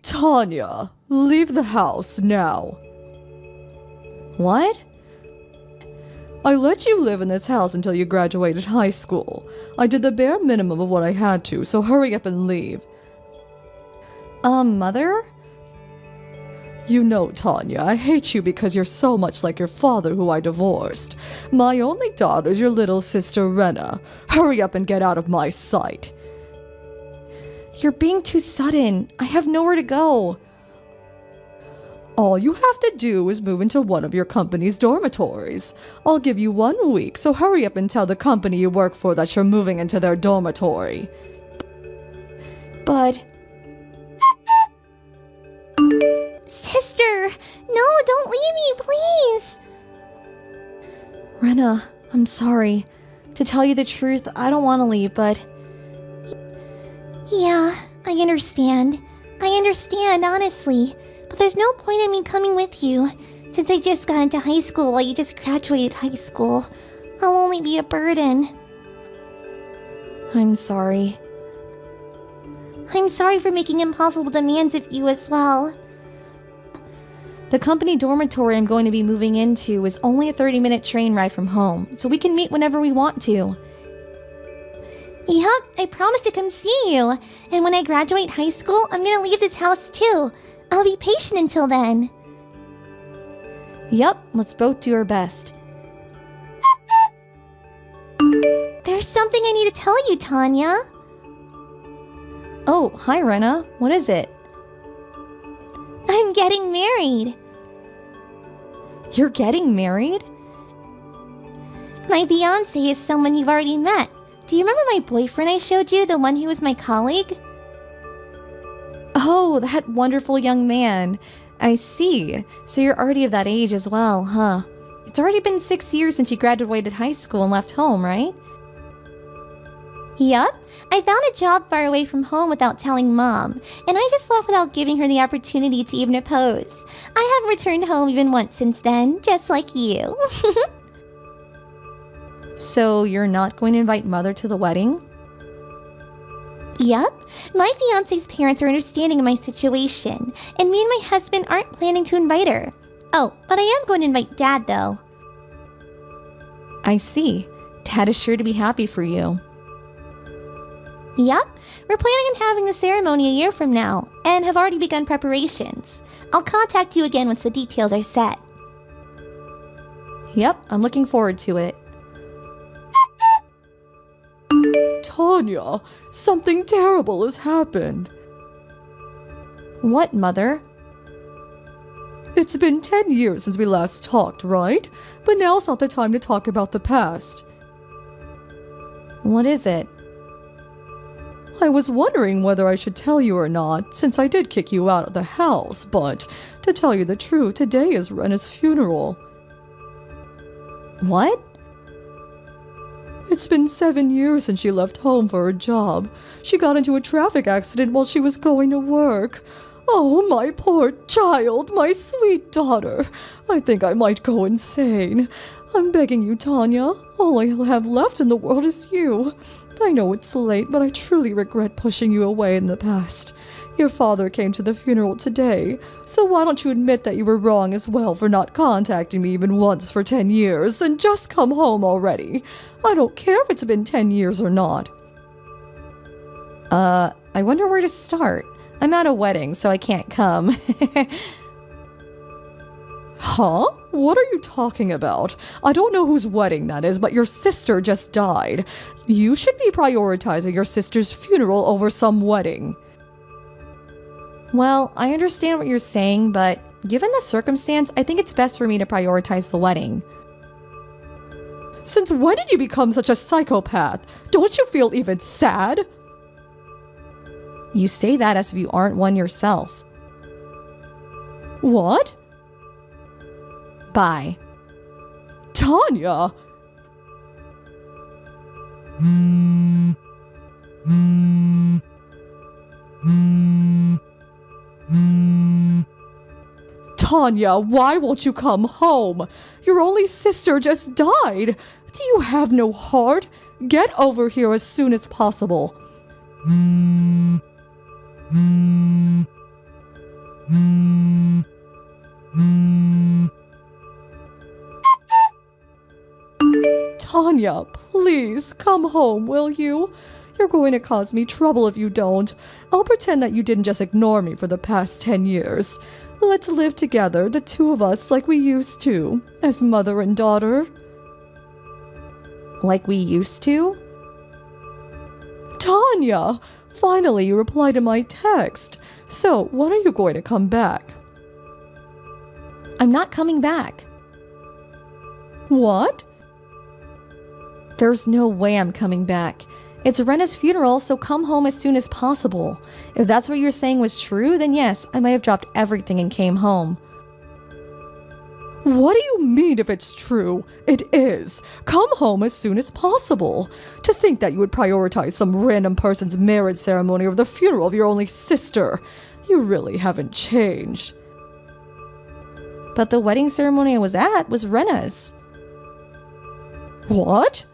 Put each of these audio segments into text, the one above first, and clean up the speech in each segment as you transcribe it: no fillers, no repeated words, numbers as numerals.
Tanya, leave the house now. What? I let you live in this house until you graduated high school. I did the bare minimum of what I had to, so hurry up and leave. Mother? You know, Tanya, I hate you because you're so much like your father who I divorced. My only daughter's your little sister, Rena. Hurry up and get out of my sight. You're being too sudden. I have nowhere to go. All you have to do is move into one of your company's dormitories. I'll give you 1 week, so hurry up and tell the company you work for that you're moving into their dormitory. But... Sister! No, don't leave me, please! Rena, I'm sorry. To tell you the truth, I don't want to leave, but... Yeah, I understand. I understand, honestly. But there's no point in me coming with you, since I just got into high school while you just graduated high school. I'll only be a burden. I'm sorry. I'm sorry for making impossible demands of you as well. The company dormitory I'm going to be moving into is only a 30-minute train ride from home, so we can meet whenever we want to. Yup, I promise to come see you. And when I graduate high school, I'm gonna leave this house too. I'll be patient until then. Yup, let's both do our best. There's something I need to tell you, Tanya. Oh, hi Rena. What is it? I'm getting married. You're getting married? My fiancé is someone you've already met. Do you remember my boyfriend I showed you, the one who was my colleague? Oh, that wonderful young man. I see. So you're already of that age as well, huh? It's already been 6 years since you graduated high school and left home, right? Yup. I found a job far away from home without telling Mom, and I just left without giving her the opportunity to even oppose. I haven't returned home even once since then, just like you. So you're not going to invite Mother to the wedding? Yup. My fiancé's parents are understanding of my situation, and me and my husband aren't planning to invite her. Oh, but I am going to invite Dad, though. I see. Dad is sure to be happy for you. Yup. We're planning on having the ceremony a year from now, and have already begun preparations. I'll contact you again once the details are set. Yep, I'm looking forward to it. Tanya, something terrible has happened. What, Mother? It's been 10 years since we last talked, right? But now's not the time to talk about the past. What is it? I was wondering whether I should tell you or not, since I did kick you out of the house, but to tell you the truth, today is Rena's funeral. What? It's been 7 years since she left home for her job. She got into a traffic accident while she was going to work. Oh, my poor child, my sweet daughter. I think I might go insane. I'm begging you, Tanya. All I have left in the world is you. I know it's late, but I truly regret pushing you away in the past. Your father came to the funeral today, so why don't you admit that you were wrong as well for not contacting me even once for 10 years, and just come home already? I don't care if it's been 10 years or not. I wonder where to start. I'm at a wedding, so I can't come. Huh? What are you talking about? I don't know whose wedding that is, but your sister just died. You should be prioritizing your sister's funeral over some wedding. Well, I understand what you're saying, but given the circumstance, I think it's best for me to prioritize the wedding. Since when did you become such a psychopath? Don't you feel even sad? You say that as if you aren't one yourself. What? Bye. Tanya! Tanya, why won't you come home? Your only sister just died. Do you have no heart? Get over here as soon as possible. Tanya, please come home, will you? You're going to cause me trouble if you don't. I'll pretend that you didn't just ignore me for the past 10 years. Let's live together, the two of us, like we used to, as mother and daughter. Like we used to? Tanya! Finally, you replied to my text. So, when are you going to come back? I'm not coming back. What? There's no way I'm coming back. It's Rena's funeral, so come home as soon as possible. If that's what you're saying was true, then yes, I might have dropped everything and came home. What do you mean if it's true? It is. Come home as soon as possible. To think that you would prioritize some random person's marriage ceremony over the funeral of your only sister. You really haven't changed. But the wedding ceremony I was at was Rena's. What?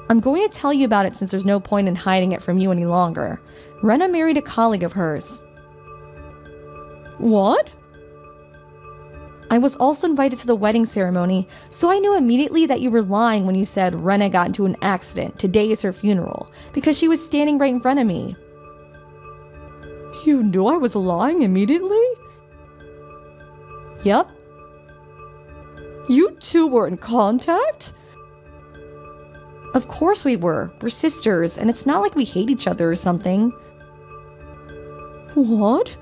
I'm going to tell you about it since there's no point in hiding it from you any longer. Rena married a colleague of hers. What? I was also invited to the wedding ceremony, so I knew immediately that you were lying when you said Rena got into an accident. Today is her funeral, because she was standing right in front of me. You knew I was lying immediately? Yep. You two were in contact? Of course we were. We're sisters, and it's not like we hate each other or something. What?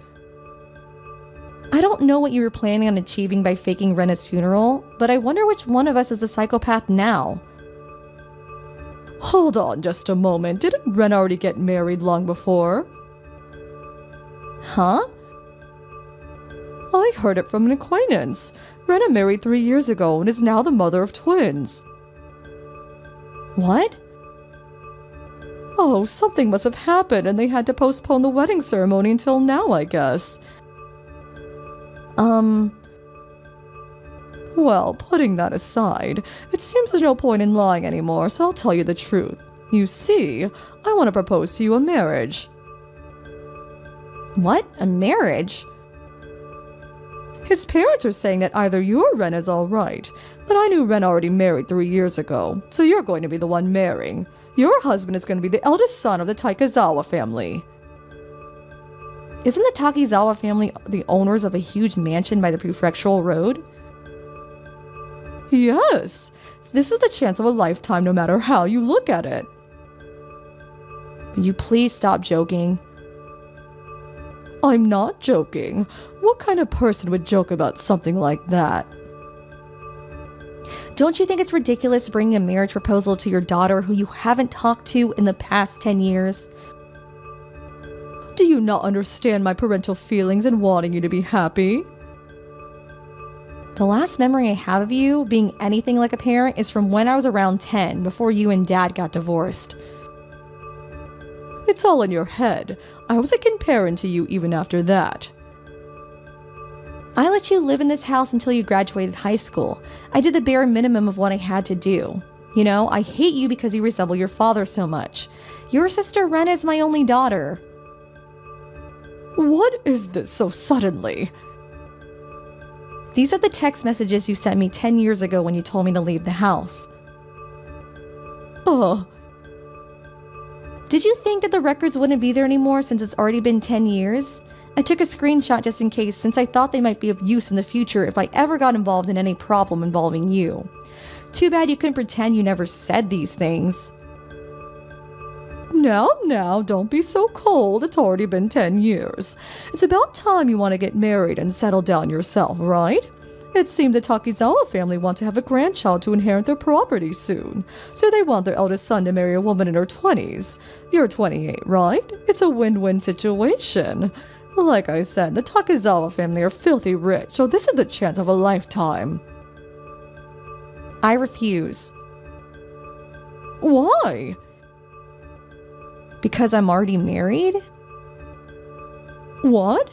I don't know what you were planning on achieving by faking Rena's funeral, but I wonder which one of us is the psychopath now. Hold on just a moment. Didn't Ren already get married long before? Huh? I heard it from an acquaintance. Rena married 3 years ago and is now the mother of twins. What? Oh, something must have happened and they had to postpone the wedding ceremony until now, I guess. Well, putting that aside, it seems there's no point in lying anymore, so I'll tell you the truth. You see, I want to propose to you a marriage. What? A marriage? His parents are saying that either you or Ren is alright, but I knew Ren already married 3 years ago, so you're going to be the one marrying. Your husband is going to be the eldest son of the Taikazawa family. Isn't the Takizawa family the owners of a huge mansion by the prefectural road? Yes, this is the chance of a lifetime no matter how you look at it. Will you please stop joking? I'm not joking. What kind of person would joke about something like that? Don't you think it's ridiculous bringing a marriage proposal to your daughter who you haven't talked to in the past 10 years? Do you not understand my parental feelings and wanting you to be happy? The last memory I have of you being anything like a parent is from when I was around 10, before you and Dad got divorced. It's all in your head. I was a good parent to you even after that. I let you live in this house until you graduated high school. I did the bare minimum of what I had to do. You know, I hate you because you resemble your father so much. Your sister Ren is my only daughter. What is this so suddenly? These are the text messages you sent me 10 years ago when you told me to leave the house. Did you think that the records wouldn't be there anymore since it's already been 10 years? I took a screenshot just in case, since I thought they might be of use in the future if I ever got involved in any problem involving you. Too bad you couldn't pretend you never said these things. Now, don't be so cold. It's already been 10 years. It's about time you want to get married and settle down yourself, right? It seems the Takizawa family want to have a grandchild to inherit their property soon, so they want their eldest son to marry a woman in her 20s. You're 28, right? It's a win-win situation. Like I said, the Takizawa family are filthy rich, so this is the chance of a lifetime. I refuse. Why? Because I'm already married? What?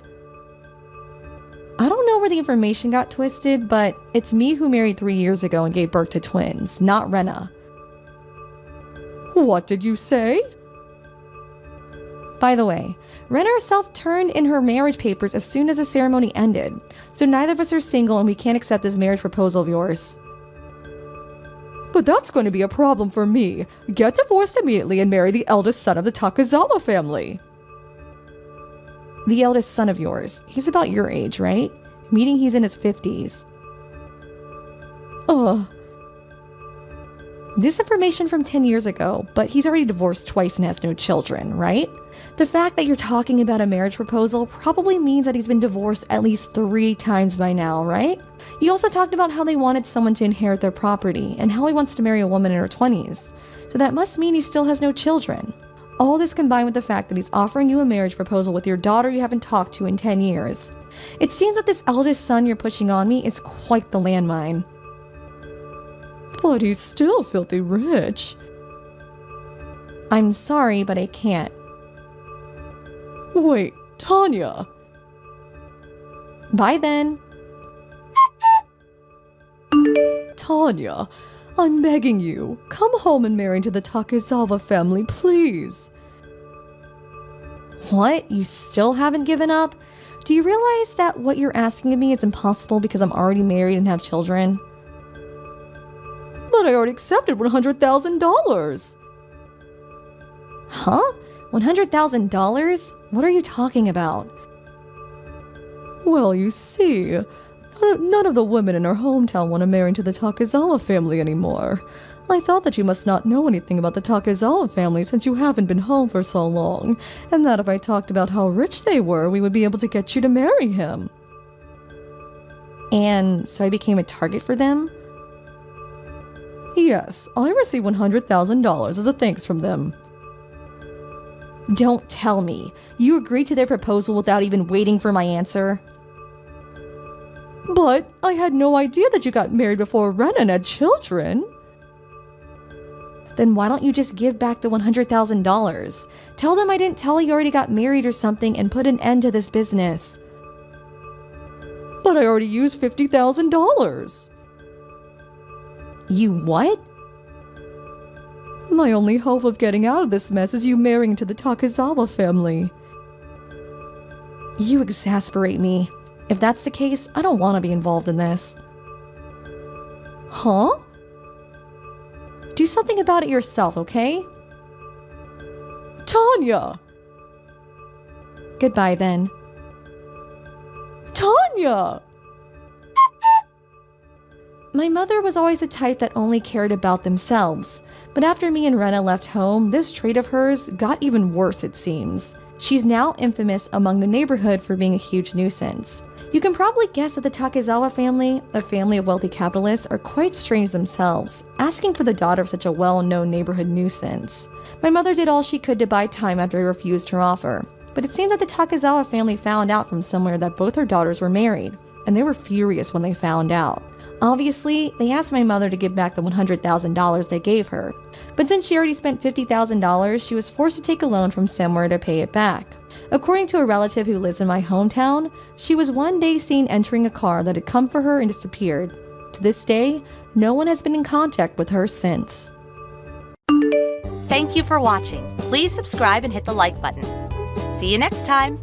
I don't know where the information got twisted, but it's me who married 3 years ago and gave birth to twins, not Rena. What did you say? By the way, Rena herself turned in her marriage papers as soon as the ceremony ended, so neither of us are single and we can't accept this marriage proposal of yours. But that's going to be a problem for me. Get divorced immediately and marry the eldest son of the Takezawa family. The eldest son of yours. He's about your age, right? Meaning he's in his 50s. This information from 10 years ago, but he's already divorced twice and has no children, right? The fact that you're talking about a marriage proposal probably means that he's been divorced at least 3 times by now, right? You also talked about how they wanted someone to inherit their property and how he wants to marry a woman in her 20s. So that must mean he still has no children. All this combined with the fact that he's offering you a marriage proposal with your daughter you haven't talked to in 10 years. It seems that this eldest son you're pushing on me is quite the landmine. But he's still filthy rich. I'm sorry, but I can't. Wait, Tanya. Bye then. Tanya, I'm begging you, come home and marry into the Takezawa family, please. What? You still haven't given up? Do you realize that what you're asking of me is impossible because I'm already married and have children? But I already accepted $100,000. Huh? $100,000? What are you talking about? Well, you see, none of the women in our hometown want to marry into the Takezawa family anymore. I thought that you must not know anything about the Takezawa family since you haven't been home for so long, and that if I talked about how rich they were, we would be able to get you to marry him. And so I became a target for them? Yes, I received $100,000 as a thanks from them. Don't tell me. You agreed to their proposal without even waiting for my answer? But I had no idea that you got married before Renan had children. Then why don't you just give back the $100,000? Tell them I didn't tell you already got married or something and put an end to this business. But I already used $50,000. You what? My only hope of getting out of this mess is you marrying into the Takezawa family. You exasperate me. If that's the case, I don't want to be involved in this. Huh? Do something about it yourself, okay? Tanya! Goodbye then. Tanya! My mother was always the type that only cared about themselves, but after me and Rena left home, this trait of hers got even worse, it seems. She's now infamous among the neighborhood for being a huge nuisance. You can probably guess that the Takezawa family, a family of wealthy capitalists, are quite strange themselves, asking for the daughter of such a well-known neighborhood nuisance. My mother did all she could to buy time after I refused her offer, but it seemed that the Takezawa family found out from somewhere that both her daughters were married, and they were furious when they found out. Obviously, they asked my mother to give back the $100,000 they gave her, but since she already spent $50,000, she was forced to take a loan from somewhere to pay it back. According to a relative who lives in my hometown, she was one day seen entering a car that had come for her and disappeared. To this day, no one has been in contact with her since. Thank you for watching. Please subscribe and hit the like button. See you next time.